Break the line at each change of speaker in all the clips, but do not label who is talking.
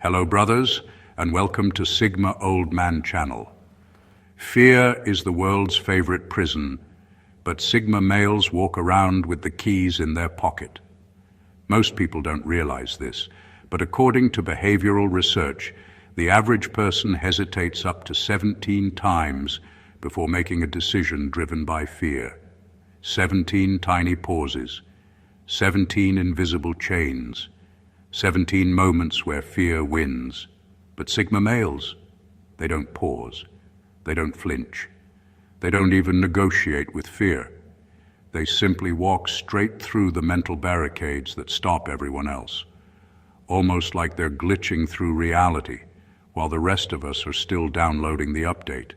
Hello brothers, and welcome to Sigma Old Man Channel. Fear is the world's favorite prison, but Sigma males walk around with the keys in their pocket. Most people don't realize this, but according to behavioral research, the average person hesitates up to 17 times before making a decision driven by fear. 17 tiny pauses, 17 invisible chains, 17 moments where fear wins. But Sigma males, they don't pause, they don't flinch, they don't even negotiate with fear. They simply walk straight through the mental barricades that stop everyone else, almost like they're glitching through reality while the rest of us are still downloading the update.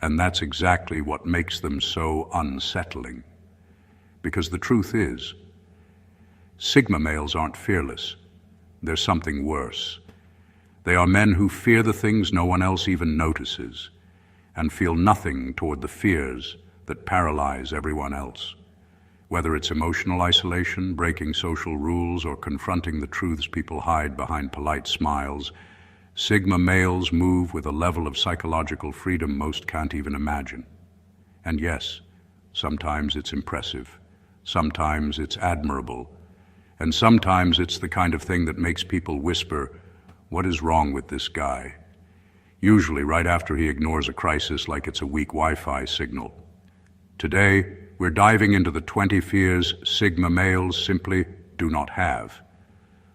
And that's exactly what makes them so unsettling. Because the truth is, Sigma males aren't fearless. There's something worse. They are men who fear the things no one else even notices, and feel nothing toward the fears that paralyze everyone else. Whether it's emotional isolation, breaking social rules, or confronting the truths people hide behind polite smiles, Sigma males move with a level of psychological freedom most can't even imagine. And yes, sometimes it's impressive, sometimes it's admirable, and sometimes it's the kind of thing that makes people whisper, "What is wrong with this guy?" Usually right after he ignores a crisis like it's a weak Wi-Fi signal. Today, we're diving into the 20 fears Sigma males simply do not have.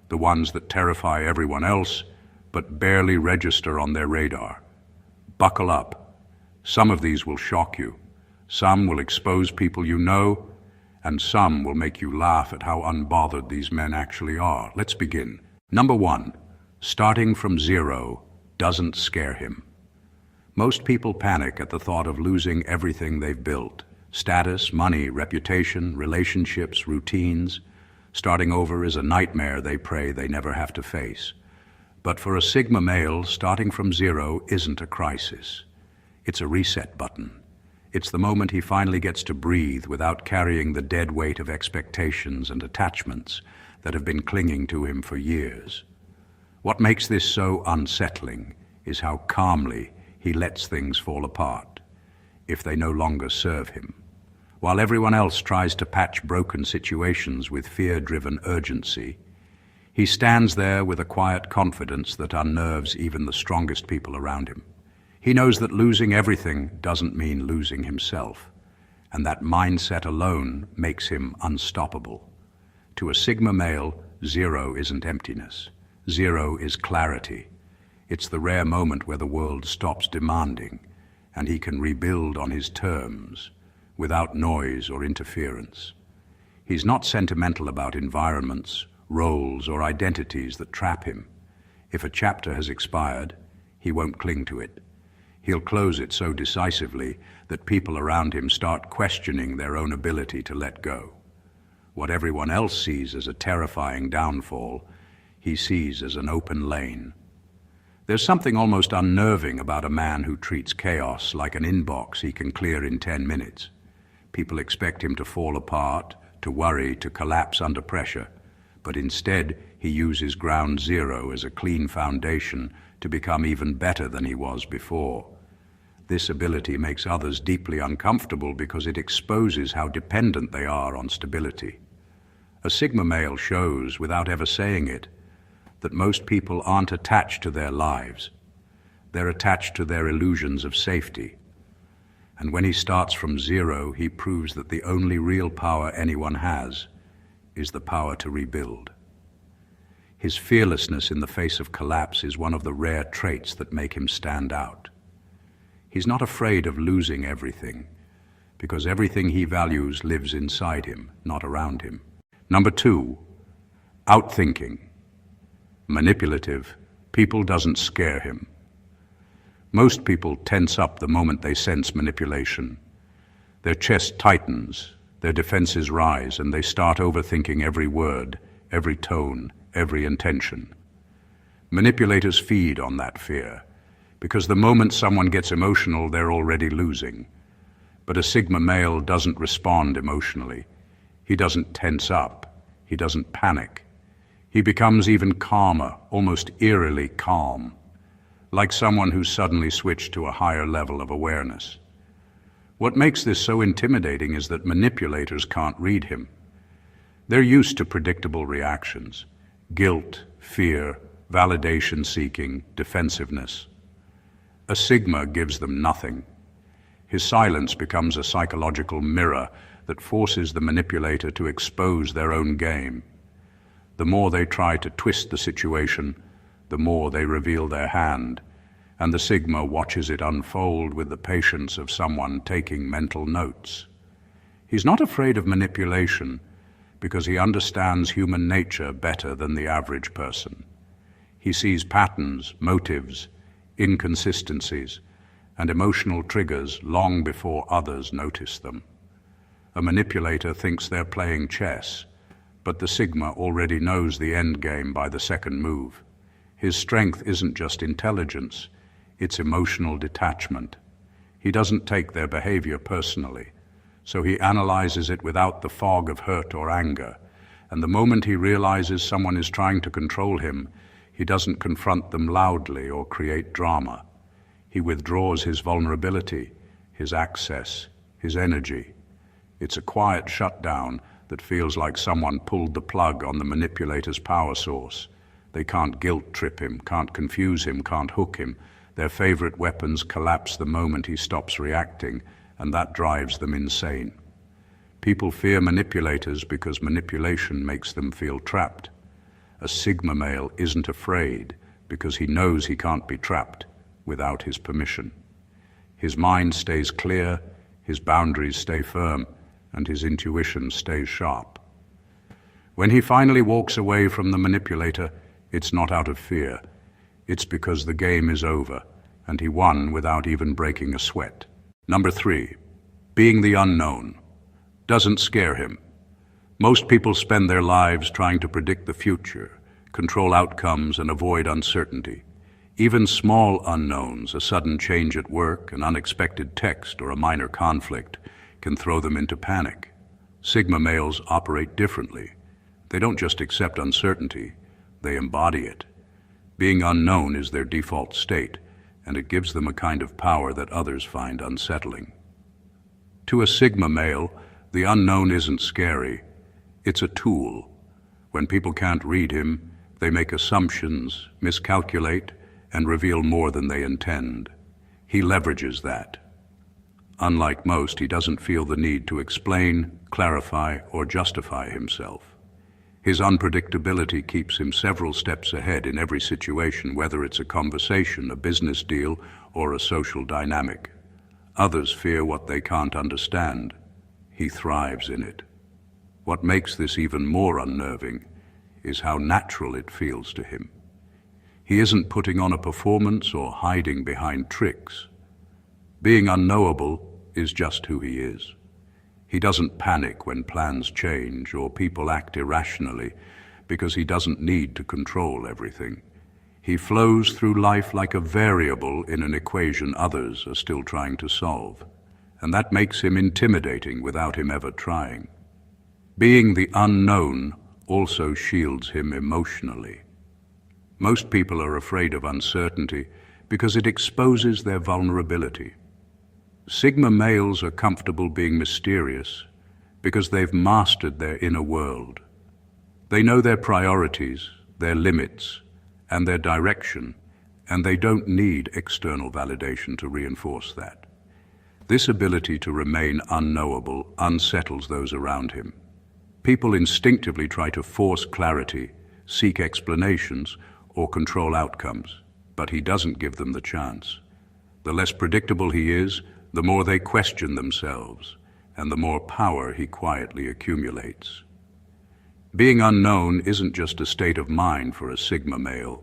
The ones that terrify everyone else, but barely register on their radar. Buckle up. Some of these will shock you. Some will expose people you know, and some will make you laugh at how unbothered these men actually are. Let's begin. Number 1, starting from zero doesn't scare him. Most people panic at the thought of losing everything they've built. Status, money, reputation, relationships, routines. Starting over is a nightmare they pray they never have to face. But for a Sigma male, starting from zero isn't a crisis. It's a reset button. It's the moment he finally gets to breathe without carrying the dead weight of expectations and attachments that have been clinging to him for years. What makes this so unsettling is how calmly he lets things fall apart if they no longer serve him. While everyone else tries to patch broken situations with fear-driven urgency, he stands there with a quiet confidence that unnerves even the strongest people around him. He knows that losing everything doesn't mean losing himself, and that mindset alone makes him unstoppable. To a Sigma male, zero isn't emptiness. Zero is clarity. It's the rare moment where the world stops demanding, and he can rebuild on his terms, without noise or interference. He's not sentimental about environments, roles, or identities that trap him. If a chapter has expired, he won't cling to it. He'll close it so decisively that people around him start questioning their own ability to let go. What everyone else sees as a terrifying downfall, he sees as an open lane. There's something almost unnerving about a man who treats chaos like an inbox he can clear in 10 minutes. People expect him to fall apart, to worry, to collapse under pressure, but instead he uses ground zero as a clean foundation to become even better than he was before. This ability makes others deeply uncomfortable because it exposes how dependent they are on stability. A Sigma male shows, without ever saying it, that most people aren't attached to their lives. They're attached to their illusions of safety. And when he starts from zero, he proves that the only real power anyone has is the power to rebuild. His fearlessness in the face of collapse is one of the rare traits that make him stand out. He's not afraid of losing everything, because everything he values lives inside him, not around him. Number 2, outthinking. Manipulative, people doesn't scare him. Most people tense up the moment they sense manipulation. Their chest tightens, their defenses rise, and they start overthinking every word, every tone, every intention. Manipulators feed on that fear, because the moment someone gets emotional, they're already losing. But a Sigma male doesn't respond emotionally. He doesn't tense up. He doesn't panic. He becomes even calmer, almost eerily calm, like someone who's suddenly switched to a higher level of awareness. What makes this so intimidating is that manipulators can't read him. They're used to predictable reactions: guilt, fear, validation-seeking, defensiveness. A Sigma gives them nothing. His silence becomes a psychological mirror that forces the manipulator to expose their own game. The more they try to twist the situation, the more they reveal their hand, and the Sigma watches it unfold with the patience of someone taking mental notes. He's not afraid of manipulation because he understands human nature better than the average person. He sees patterns, motives, inconsistencies, and emotional triggers long before others notice them. A manipulator thinks they're playing chess, but the Sigma already knows the end game by the second move. His strength isn't just intelligence, it's emotional detachment. He doesn't take their behavior personally, so he analyzes it without the fog of hurt or anger, and the moment he realizes someone is trying to control him, he doesn't confront them loudly or create drama. He withdraws his vulnerability, his access, his energy. It's a quiet shutdown that feels like someone pulled the plug on the manipulator's power source. They can't guilt trip him, can't confuse him, can't hook him. Their favorite weapons collapse the moment he stops reacting, and that drives them insane. People fear manipulators because manipulation makes them feel trapped. A Sigma male isn't afraid because he knows he can't be trapped without his permission. His mind stays clear, his boundaries stay firm, and his intuition stays sharp. When he finally walks away from the manipulator, it's not out of fear. It's because the game is over, and he won without even breaking a sweat. Number 3, being the unknown. Doesn't scare him. Most people spend their lives trying to predict the future, control outcomes, and avoid uncertainty. Even small unknowns, a sudden change at work, an unexpected text, or a minor conflict, can throw them into panic. Sigma males operate differently. They don't just accept uncertainty, they embody it. Being unknown is their default state, and it gives them a kind of power that others find unsettling. To a Sigma male, the unknown isn't scary. It's a tool. When people can't read him, they make assumptions, miscalculate, and reveal more than they intend. He leverages that. Unlike most, he doesn't feel the need to explain, clarify, or justify himself. His unpredictability keeps him several steps ahead in every situation, whether it's a conversation, a business deal, or a social dynamic. Others fear what they can't understand. He thrives in it. What makes this even more unnerving is how natural it feels to him. He isn't putting on a performance or hiding behind tricks. Being unknowable is just who he is. He doesn't panic when plans change or people act irrationally because he doesn't need to control everything. He flows through life like a variable in an equation others are still trying to solve, and that makes him intimidating without him ever trying. Being the unknown also shields him emotionally. Most people are afraid of uncertainty because it exposes their vulnerability. Sigma males are comfortable being mysterious because they've mastered their inner world. They know their priorities, their limits, and their direction, and they don't need external validation to reinforce that. This ability to remain unknowable unsettles those around him. People instinctively try to force clarity, seek explanations, or control outcomes, but he doesn't give them the chance. The less predictable he is, the more they question themselves, and the more power he quietly accumulates. Being unknown isn't just a state of mind for a Sigma male.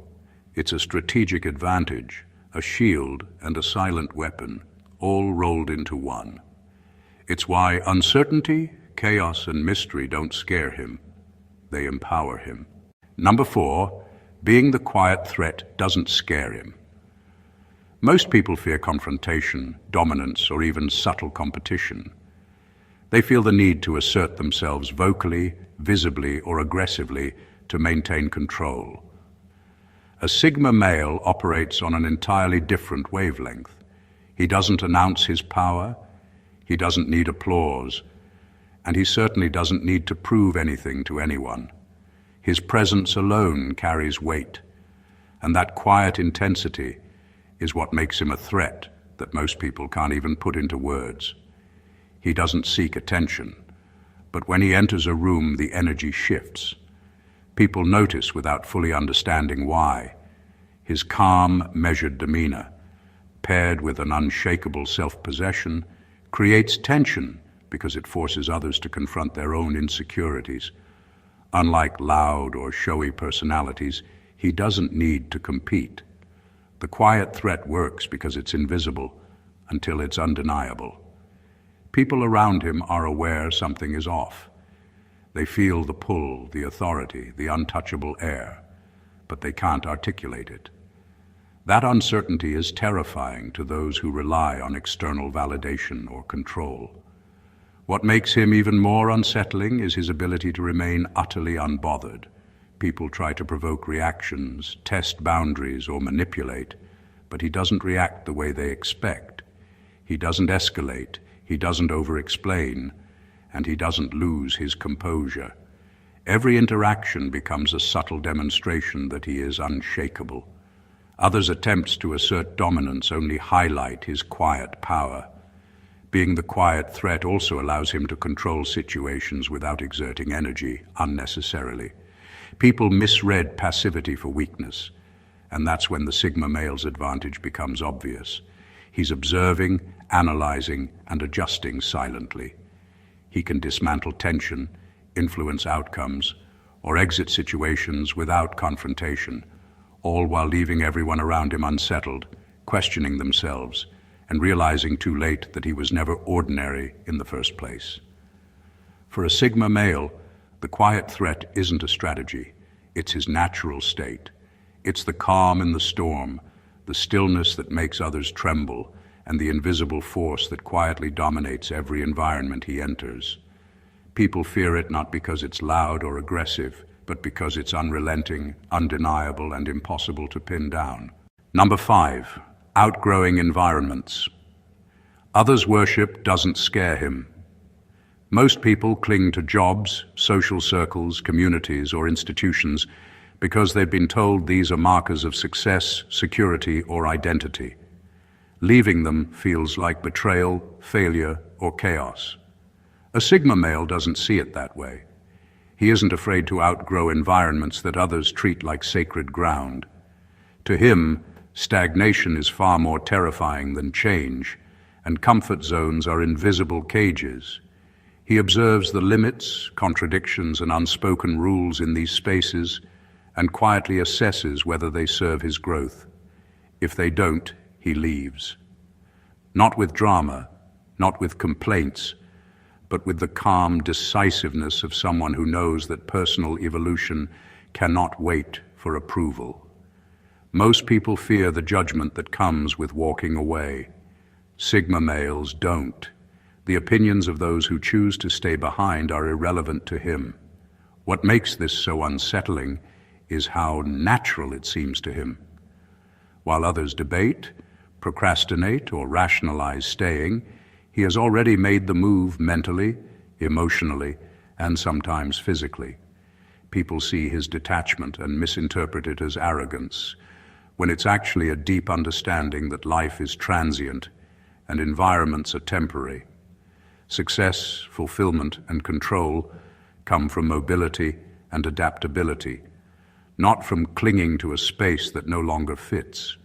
It's a strategic advantage, a shield, and a silent weapon, all rolled into one. It's why uncertainty, chaos, and mystery don't scare him. They empower him. Number 4, being the quiet threat doesn't scare him. Most people fear confrontation, dominance, or even subtle competition. They feel the need to assert themselves vocally, visibly, or aggressively to maintain control. A Sigma male operates on an entirely different wavelength. He doesn't announce his power, he doesn't need applause, and he certainly doesn't need to prove anything to anyone. His presence alone carries weight, and that quiet intensity is what makes him a threat that most people can't even put into words. He doesn't seek attention, but when he enters a room, the energy shifts. People notice without fully understanding why. His calm, measured demeanor, paired with an unshakable self-possession, creates tension because it forces others to confront their own insecurities. Unlike loud or showy personalities, he doesn't need to compete. The quiet threat works because it's invisible until it's undeniable. People around him are aware something is off. They feel the pull, the authority, the untouchable air, but they can't articulate it. That uncertainty is terrifying to those who rely on external validation or control. What makes him even more unsettling is his ability to remain utterly unbothered. People try to provoke reactions, test boundaries, or manipulate, but he doesn't react the way they expect. He doesn't escalate, he doesn't over-explain, and he doesn't lose his composure. Every interaction becomes a subtle demonstration that he is unshakable. Others' attempts to assert dominance only highlight his quiet power. Being the quiet threat also allows him to control situations without exerting energy unnecessarily. People misread passivity for weakness, and that's when the Sigma male's advantage becomes obvious. He's observing, analyzing, and adjusting silently. He can dismantle tension, influence outcomes, or exit situations without confrontation, all while leaving everyone around him unsettled, questioning themselves, and realizing too late that he was never ordinary in the first place. For a Sigma male, the quiet threat isn't a strategy, it's his natural state. It's the calm in the storm, the stillness that makes others tremble, and the invisible force that quietly dominates every environment he enters. People fear it not because it's loud or aggressive, but because it's unrelenting, undeniable, and impossible to pin down. Number 5, outgrowing environments. Others' worship doesn't scare him. Most people cling to jobs, social circles, communities, or institutions because they've been told these are markers of success, security, or identity. Leaving them feels like betrayal, failure, or chaos. A Sigma male doesn't see it that way. He isn't afraid to outgrow environments that others treat like sacred ground. To him, stagnation is far more terrifying than change, and comfort zones are invisible cages. He observes the limits, contradictions, and unspoken rules in these spaces and quietly assesses whether they serve his growth. If they don't, he leaves. Not with drama, not with complaints, but with the calm decisiveness of someone who knows that personal evolution cannot wait for approval. Most people fear the judgment that comes with walking away. Sigma males don't. The opinions of those who choose to stay behind are irrelevant to him. What makes this so unsettling is how natural it seems to him. While others debate, procrastinate, or rationalize staying, he has already made the move mentally, emotionally, and sometimes physically. People see his detachment and misinterpret it as arrogance, when it's actually a deep understanding that life is transient and environments are temporary. Success, fulfillment, and control come from mobility and adaptability, not from clinging to a space that no longer fits.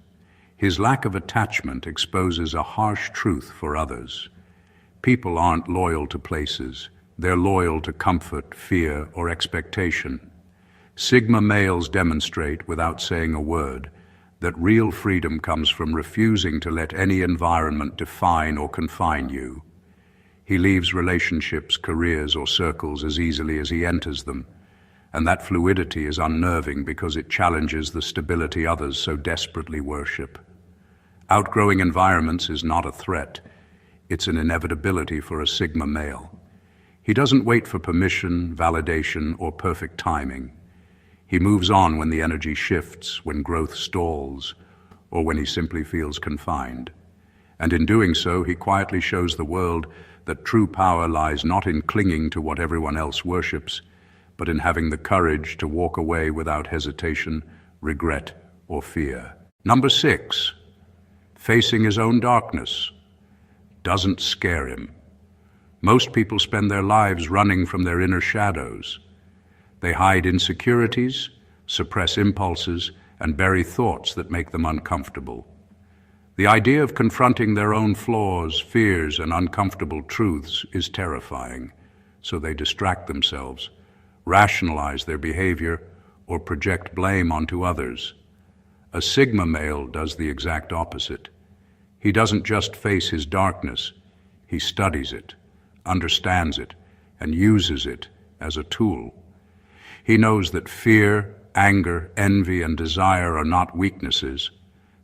His lack of attachment exposes a harsh truth for others. People aren't loyal to places. They're loyal to comfort, fear, or expectation. Sigma males demonstrate, without saying a word, that real freedom comes from refusing to let any environment define or confine you. He leaves relationships, careers, or circles as easily as he enters them, and that fluidity is unnerving because it challenges the stability others so desperately worship. Outgrowing environments is not a threat. It's an inevitability for a Sigma male. He doesn't wait for permission, validation, or perfect timing. He moves on when the energy shifts, when growth stalls, or when he simply feels confined. And in doing so, he quietly shows the world that true power lies not in clinging to what everyone else worships, but in having the courage to walk away without hesitation, regret, or fear. Number 6, facing his own darkness doesn't scare him. Most people spend their lives running from their inner shadows. They hide insecurities, suppress impulses, and bury thoughts that make them uncomfortable. The idea of confronting their own flaws, fears, and uncomfortable truths is terrifying, so they distract themselves, rationalize their behavior, or project blame onto others. A Sigma male does the exact opposite. He doesn't just face his darkness, he studies it, understands it, and uses it as a tool. He knows that fear, anger, envy, and desire are not weaknesses.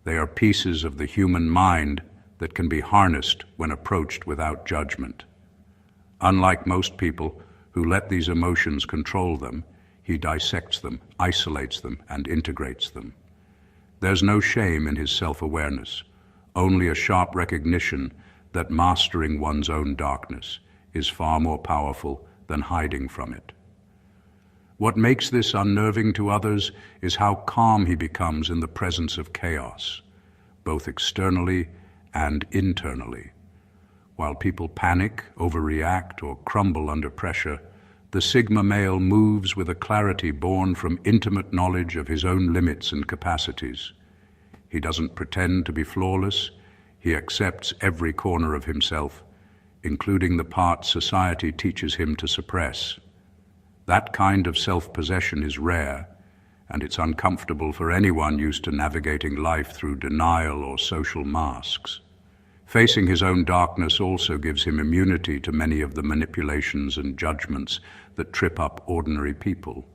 They are pieces of the human mind that can be harnessed when approached without judgment. Unlike most people who let these emotions control them, he dissects them, isolates them, and integrates them. There's no shame in his self-awareness, only a sharp recognition that mastering one's own darkness is far more powerful than hiding from it. What makes this unnerving to others is how calm he becomes in the presence of chaos, both externally and internally. While people panic, overreact, or crumble under pressure, the Sigma male moves with a clarity born from intimate knowledge of his own limits and capacities. He doesn't pretend to be flawless. He accepts every corner of himself, including the parts society teaches him to suppress. That kind of self-possession is rare, and it's uncomfortable for anyone used to navigating life through denial or social masks. Facing his own darkness also gives him immunity to many of the manipulations and judgments that trip up ordinary people.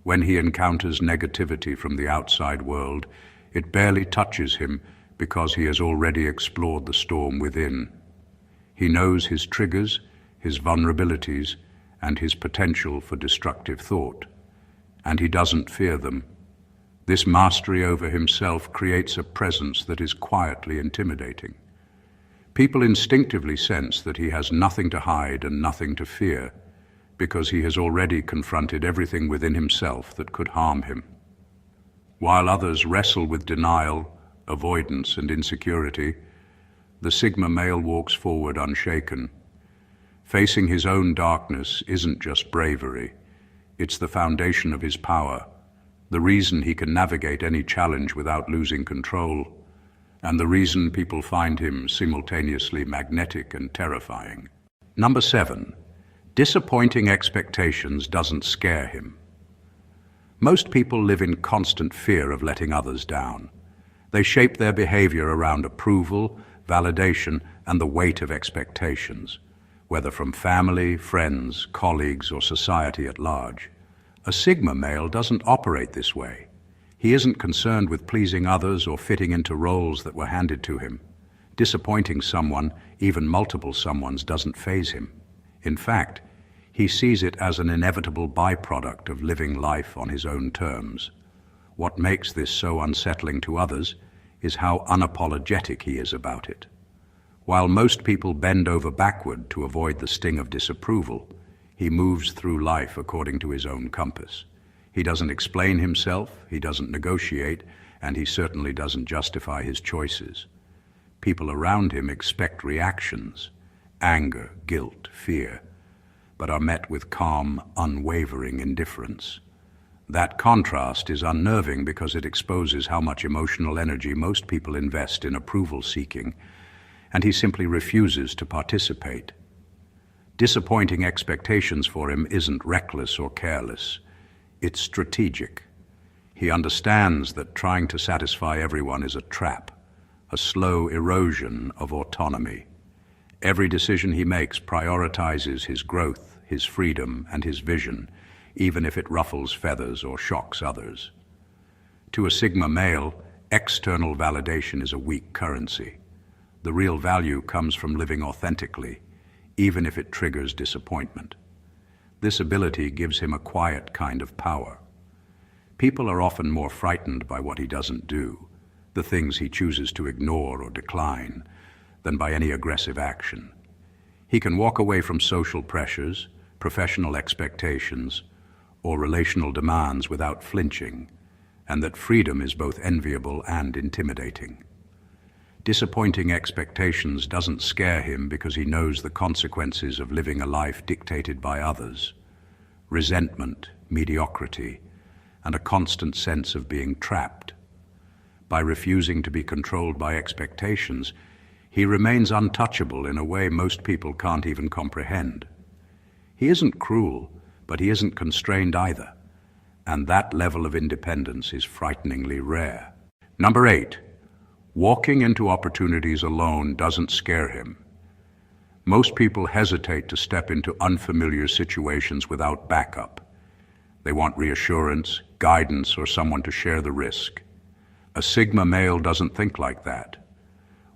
When he encounters negativity from the outside world, it barely touches him because he has already explored the storm within. He knows his triggers, his vulnerabilities, and his potential for destructive thought, and he doesn't fear them. This mastery over himself creates a presence that is quietly intimidating. People instinctively sense that he has nothing to hide and nothing to fear, because he has already confronted everything within himself that could harm him. While others wrestle with denial, avoidance, and insecurity, the Sigma male walks forward unshaken. Facing his own darkness isn't just bravery, it's the foundation of his power, the reason he can navigate any challenge without losing control, and the reason people find him simultaneously magnetic and terrifying. Number 7, disappointing expectations doesn't scare him. Most people live in constant fear of letting others down. They shape their behavior around approval, validation, and the weight of expectations, whether from family, friends, colleagues, or society at large. A Sigma male doesn't operate this way. He isn't concerned with pleasing others or fitting into roles that were handed to him. Disappointing someone, even multiple someones, doesn't faze him. In fact, he sees it as an inevitable byproduct of living life on his own terms. What makes this so unsettling to others is how unapologetic he is about it. While most people bend over backward to avoid the sting of disapproval, he moves through life according to his own compass. He doesn't explain himself, he doesn't negotiate, and he certainly doesn't justify his choices. People around him expect reactions, anger, guilt, fear, but are met with calm, unwavering indifference. That contrast is unnerving because it exposes how much emotional energy most people invest in approval seeking, and he simply refuses to participate. Disappointing expectations for him isn't reckless or careless. It's strategic. He understands that trying to satisfy everyone is a trap, a slow erosion of autonomy. Every decision he makes prioritizes his growth, his freedom, and his vision, even if it ruffles feathers or shocks others. To a Sigma male, external validation is a weak currency. The real value comes from living authentically, even if it triggers disappointment. This ability gives him a quiet kind of power. People are often more frightened by what he doesn't do, the things he chooses to ignore or decline, than by any aggressive action. He can walk away from social pressures, professional expectations, or relational demands without flinching, and that freedom is both enviable and intimidating. Disappointing expectations doesn't scare him because he knows the consequences of living a life dictated by others. Resentment, mediocrity, and a constant sense of being trapped. By refusing to be controlled by expectations, he remains untouchable in a way most people can't even comprehend. He isn't cruel, but he isn't constrained either, and that level of independence is frighteningly rare. Number 8, walking into opportunities alone doesn't scare him. Most people hesitate to step into unfamiliar situations without backup. They want reassurance, guidance, or someone to share the risk. A Sigma male doesn't think like that.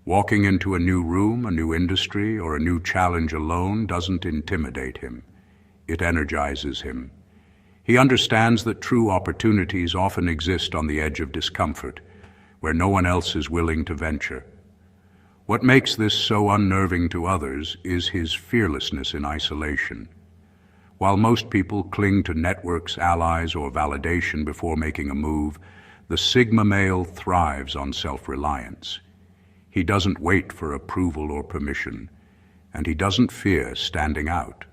Walking into a new room, a new industry, or a new challenge alone doesn't intimidate him. It energizes him. He understands that true opportunities often exist on the edge of discomfort, where no one else is willing to venture. What makes this so unnerving to others is his fearlessness in isolation. While most people cling to networks, allies, or validation before making a move, the Sigma male thrives on self-reliance. He doesn't wait for approval or permission, and he doesn't fear standing out.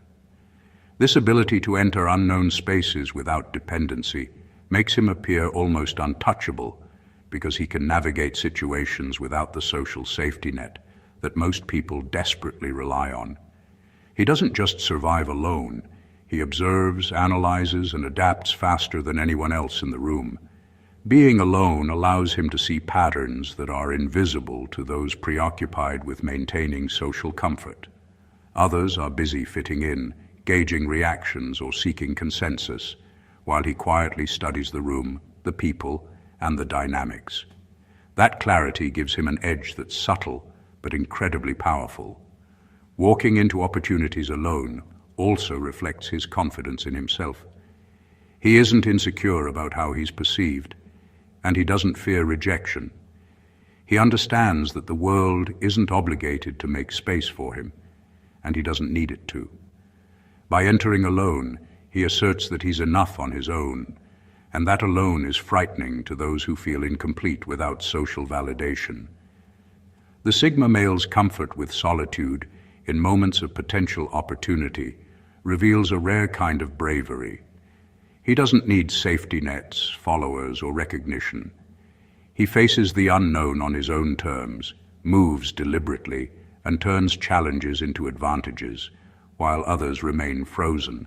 This ability to enter unknown spaces without dependency makes him appear almost untouchable, because he can navigate situations without the social safety net that most people desperately rely on. He doesn't just survive alone. He observes, analyzes, and adapts faster than anyone else in the room. Being alone allows him to see patterns that are invisible to those preoccupied with maintaining social comfort. Others are busy fitting in, gauging reactions, or seeking consensus, while he quietly studies the room, the people, and the dynamics. That clarity gives him an edge that's subtle but incredibly powerful. Walking into opportunities alone also reflects his confidence in himself. He isn't insecure about how he's perceived, and he doesn't fear rejection. He understands that the world isn't obligated to make space for him, and he doesn't need it to. By entering alone, he asserts that he's enough on his own, and that alone is frightening to those who feel incomplete without social validation. The Sigma male's comfort with solitude in moments of potential opportunity reveals a rare kind of bravery. He doesn't need safety nets, followers, or recognition. He faces the unknown on his own terms, moves deliberately, and turns challenges into advantages, while others remain frozen,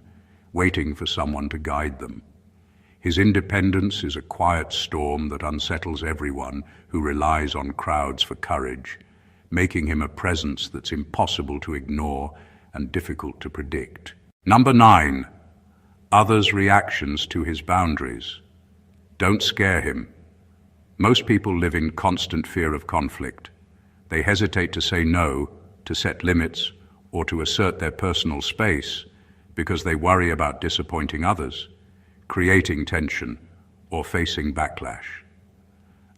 waiting for someone to guide them. His independence is a quiet storm that unsettles everyone who relies on crowds for courage, making him a presence that's impossible to ignore and difficult to predict. Number 9, others' reactions to his boundaries don't scare him. Most people live in constant fear of conflict. They hesitate to say no, to set limits, or to assert their personal space because they worry about disappointing others, creating tension, or facing backlash.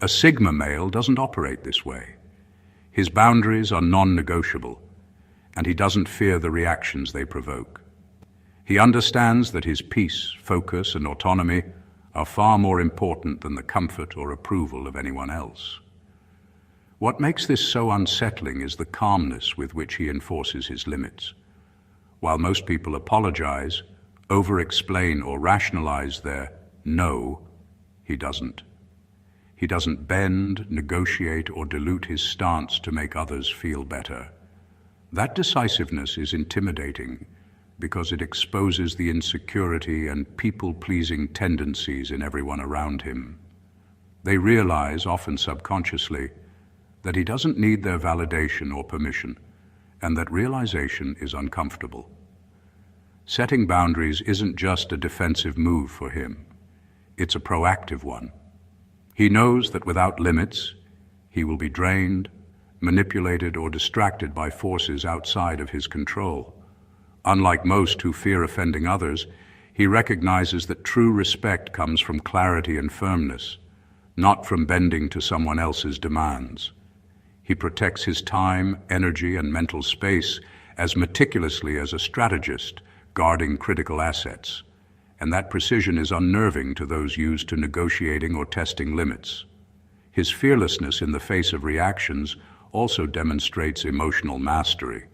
A Sigma male doesn't operate this way. His boundaries are non-negotiable, and he doesn't fear the reactions they provoke. He understands that his peace, focus, and autonomy are far more important than the comfort or approval of anyone else. What makes this so unsettling is the calmness with which he enforces his limits. While most people apologize, over-explain, or rationalize their no, he doesn't. He doesn't bend, negotiate, or dilute his stance to make others feel better. That decisiveness is intimidating because it exposes the insecurity and people-pleasing tendencies in everyone around him. They realize, often subconsciously, that he doesn't need their validation or permission, and that realization is uncomfortable. Setting boundaries isn't just a defensive move for him. It's a proactive one. He knows that without limits, he will be drained, manipulated, or distracted by forces outside of his control. Unlike most who fear offending others, He recognizes that true respect comes from clarity and firmness, not from bending to someone else's demands. He protects his time, energy, and mental space as meticulously as a strategist guarding critical assets, and that precision is unnerving to those used to negotiating or testing limits. His fearlessness in the face of reactions also demonstrates emotional mastery.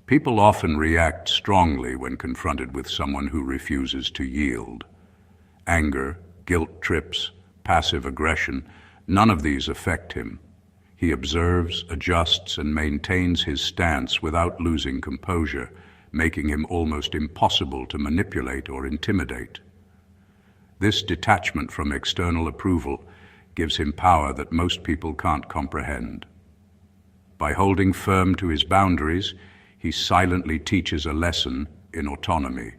People often react strongly when confronted with someone who refuses to yield. Anger, guilt trips, passive aggression, none of these affect him. He observes, adjusts, and maintains his stance without losing composure, making him almost impossible to manipulate or intimidate. This detachment from external approval gives him power that most people can't comprehend. By holding firm to his boundaries, he silently teaches a lesson in autonomy.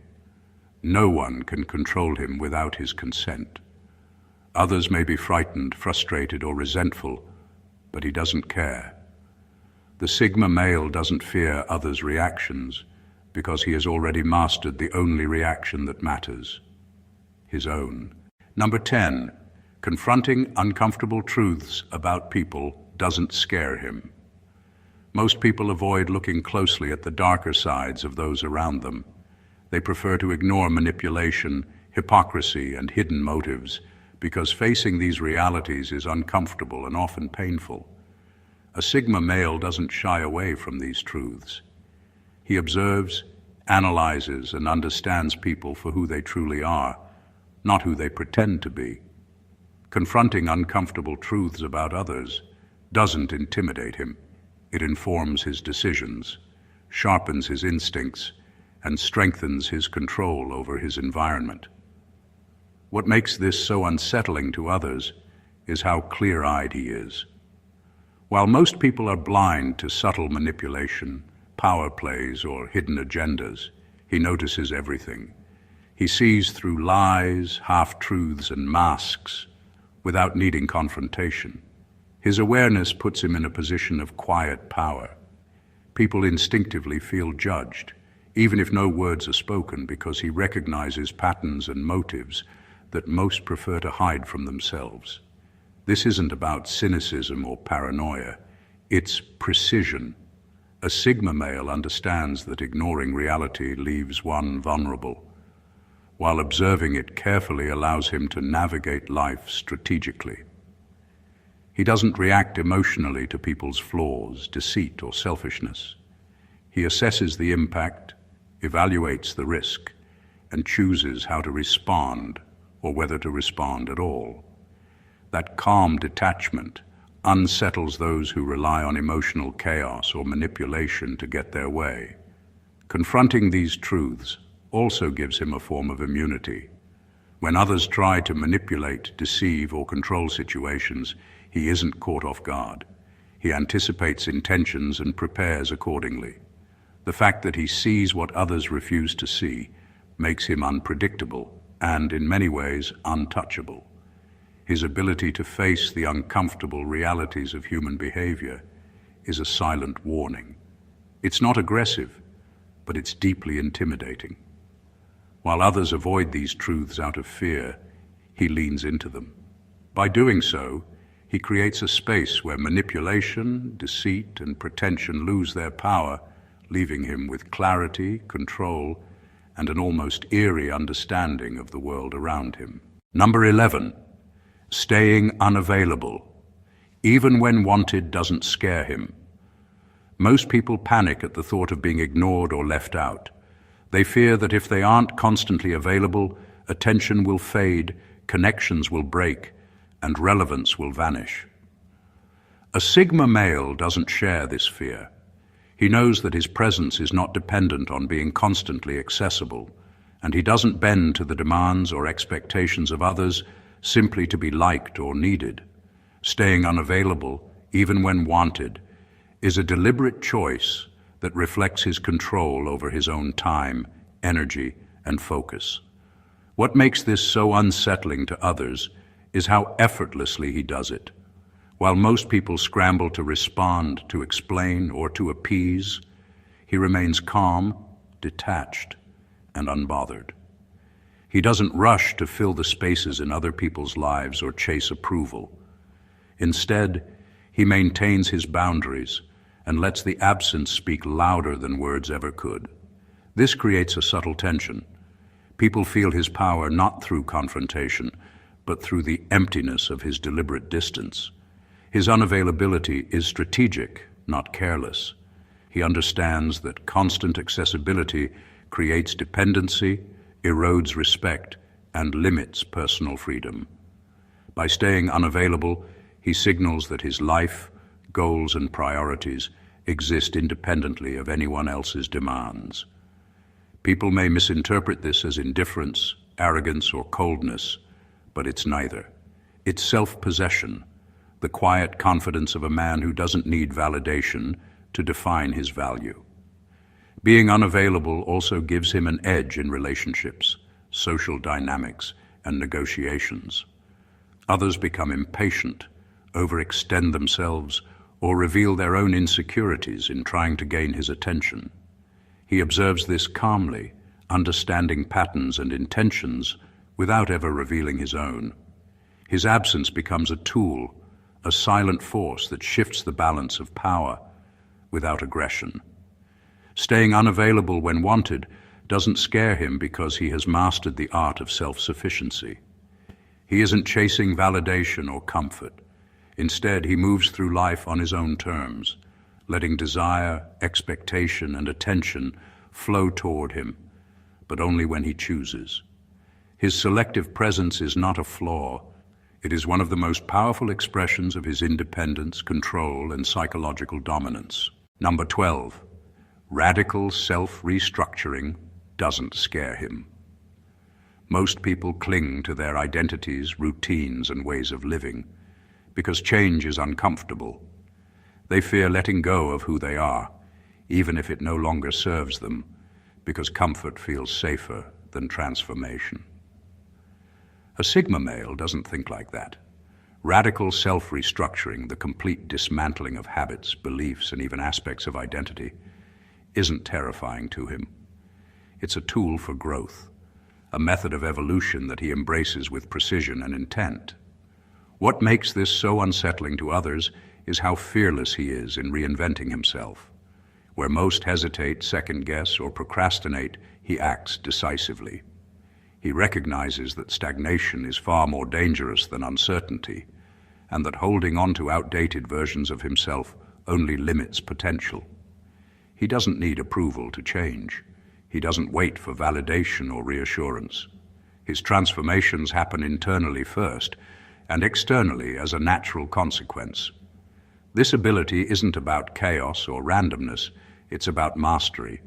No one can control him without his consent. Others may be frightened, frustrated, or resentful, but he doesn't care. The Sigma male doesn't fear others' reactions because he has already mastered the only reaction that matters, his own. Number 10, confronting uncomfortable truths about people doesn't scare him. Most people avoid looking closely at the darker sides of those around them. They prefer to ignore manipulation, hypocrisy, and hidden motives because facing these realities is uncomfortable and often painful. A Sigma male doesn't shy away from these truths. He observes, analyzes, and understands people for who they truly are, not who they pretend to be. Confronting uncomfortable truths about others doesn't intimidate him. It informs his decisions, sharpens his instincts, and strengthens his control over his environment. What makes this so unsettling to others is how clear-eyed he is. While most people are blind to subtle manipulation, power plays, or hidden agendas, he notices everything. He sees through lies, half-truths, and masks without needing confrontation. His awareness puts him in a position of quiet power. People instinctively feel judged, even if no words are spoken, because he recognizes patterns and motives that most prefer to hide from themselves. This isn't about cynicism or paranoia. It's precision. A Sigma male understands that ignoring reality leaves one vulnerable, while observing it carefully allows him to navigate life strategically. He doesn't react emotionally to people's flaws, deceit, or selfishness. He assesses the impact, evaluates the risk, and chooses how to respond or whether to respond at all. That calm detachment unsettles those who rely on emotional chaos or manipulation to get their way. Confronting these truths also gives him a form of immunity. When others try to manipulate, deceive, or control situations, he isn't caught off guard. He anticipates intentions and prepares accordingly. The fact that he sees what others refuse to see makes him unpredictable and, in many ways, untouchable. His ability to face the uncomfortable realities of human behavior is a silent warning. It's not aggressive, but it's deeply intimidating. While others avoid these truths out of fear, he leans into them. By doing so, he creates a space where manipulation, deceit, and pretension lose their power, leaving him with clarity, control, and an almost eerie understanding of the world around him. Number 11, staying unavailable. Even when wanted doesn't scare him. Most people panic at the thought of being ignored or left out. They fear that if they aren't constantly available, attention will fade, connections will break, and relevance will vanish. A Sigma male doesn't share this fear. He knows that his presence is not dependent on being constantly accessible, and he doesn't bend to the demands or expectations of others simply to be liked or needed. Staying unavailable, even when wanted, is a deliberate choice that reflects his control over his own time, energy, and focus. What makes this so unsettling to others is how effortlessly he does it. While most people scramble to respond, to explain, or to appease, he remains calm, detached, and unbothered. He doesn't rush to fill the spaces in other people's lives or chase approval. Instead, he maintains his boundaries and lets the absence speak louder than words ever could. This creates a subtle tension. People feel his power not through confrontation, but through the emptiness of his deliberate distance. His unavailability is strategic, not careless. He understands that constant accessibility creates dependency, erodes respect, and limits personal freedom. By staying unavailable, he signals that his life, goals, and priorities exist independently of anyone else's demands. People may misinterpret this as indifference, arrogance, or coldness, but it's neither. It's self-possession, the quiet confidence of a man who doesn't need validation to define his value. Being unavailable also gives him an edge in relationships, social dynamics, and negotiations. Others become impatient, overextend themselves, or reveal their own insecurities in trying to gain his attention. He observes this calmly, understanding patterns and intentions without ever revealing his own. His absence becomes a tool, a silent force that shifts the balance of power without aggression. Staying unavailable when wanted doesn't scare him because he has mastered the art of self-sufficiency. He isn't chasing validation or comfort. Instead, he moves through life on his own terms, letting desire, expectation, and attention flow toward him, but only when he chooses. His selective presence is not a flaw. It is one of the most powerful expressions of his independence, control, and psychological dominance. Number 12. Radical self-restructuring doesn't scare him. Most people cling to their identities, routines, and ways of living because change is uncomfortable. They fear letting go of who they are, even if it no longer serves them, because comfort feels safer than transformation. A Sigma male doesn't think like that. Radical self-restructuring, the complete dismantling of habits, beliefs, and even aspects of identity, isn't terrifying to him. It's a tool for growth, a method of evolution that he embraces with precision and intent. What makes this so unsettling to others is how fearless he is in reinventing himself. Where most hesitate, second-guess, or procrastinate, he acts decisively. He recognizes that stagnation is far more dangerous than uncertainty, and that holding on to outdated versions of himself only limits potential. He doesn't need approval to change. He doesn't wait for validation or reassurance. His transformations happen internally first, and externally as a natural consequence. This ability isn't about chaos or randomness, it's about mastery.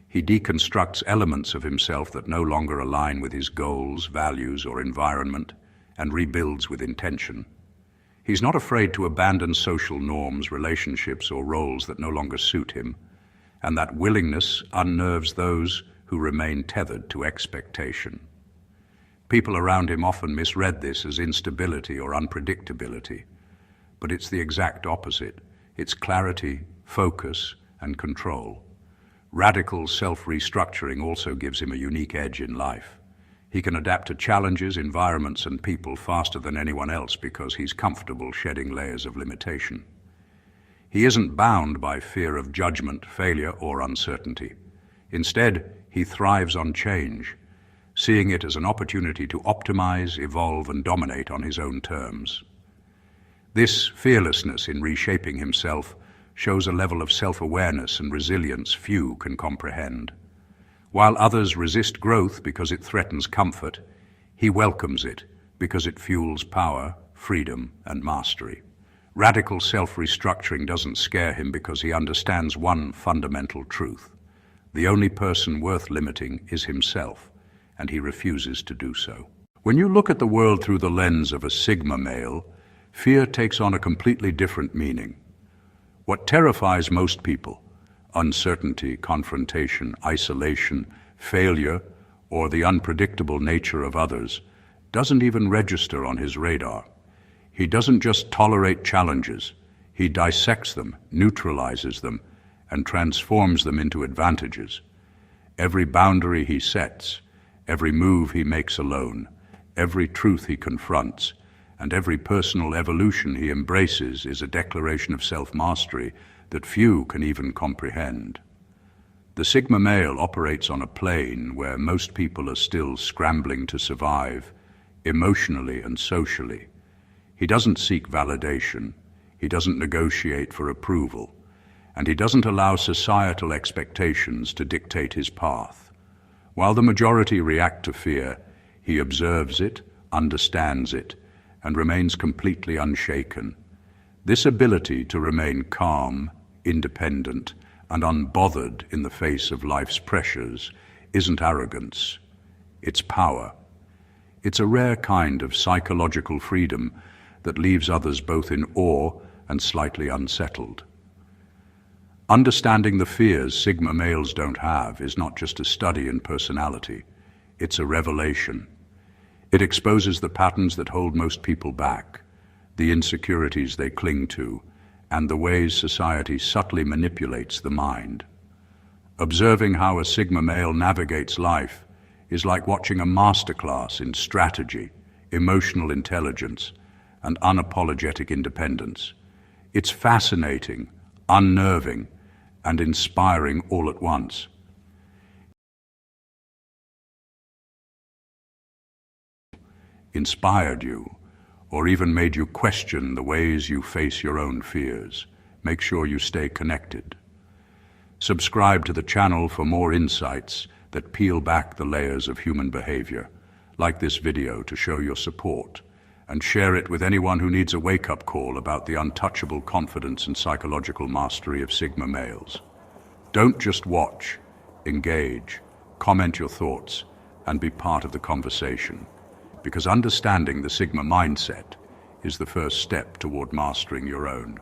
He deconstructs elements of himself that no longer align with his goals, values, or environment, and rebuilds with intention. He's not afraid to abandon social norms, relationships, or roles that no longer suit him, and that willingness unnerves those who remain tethered to expectation. People around him often misread this as instability or unpredictability, but it's the exact opposite. It's clarity, focus, and control. Radical self-restructuring also gives him a unique edge in life. He can adapt to challenges, environments, and people faster than anyone else because he's comfortable shedding layers of limitation. He isn't bound by fear of judgment, failure, or uncertainty. Instead, he thrives on change, seeing it as an opportunity to optimize, evolve, and dominate on his own terms. This fearlessness in reshaping himself shows a level of self-awareness and resilience few can comprehend. While others resist growth because it threatens comfort, he welcomes it because it fuels power, freedom, and mastery. Radical self-restructuring doesn't scare him because he understands one fundamental truth. The only person worth limiting is himself, and he refuses to do so. When you look at the world through the lens of a Sigma male, fear takes on a completely different meaning. What terrifies most people, uncertainty, confrontation, isolation, failure, or the unpredictable nature of others, doesn't even register on his radar. He doesn't just tolerate challenges, he dissects them, neutralizes them, and transforms them into advantages. Every boundary he sets, Every move he makes alone, every truth he confronts, and every personal evolution he embraces is a declaration of self-mastery that few can even comprehend. The Sigma male operates on a plane where most people are still scrambling to survive, emotionally and socially. He doesn't seek validation, he doesn't negotiate for approval, and he doesn't allow societal expectations to dictate his path. While the majority react to fear, he observes it, understands it, and remains completely unshaken. This ability to remain calm, independent, and unbothered in the face of life's pressures isn't arrogance, it's power. It's a rare kind of psychological freedom that leaves others both in awe and slightly unsettled. Understanding the fears Sigma males don't have is not just a study in personality, it's a revelation. It exposes the patterns that hold most people back, the insecurities they cling to, and the ways society subtly manipulates the mind. Observing how a Sigma male navigates life is like watching a masterclass in strategy, emotional intelligence, and unapologetic independence. It's fascinating, unnerving, and inspiring all at once. Inspired you, or even made you question the ways you face your own fears. Make sure you stay connected. Subscribe to the channel for more insights that peel back the layers of human behavior. Like this video to show your support, and share it with anyone who needs a wake-up call about the untouchable confidence and psychological mastery of Sigma males. Don't just watch, engage, comment your thoughts, and be part of the conversation. Because understanding the Sigma mindset is the first step toward mastering your own.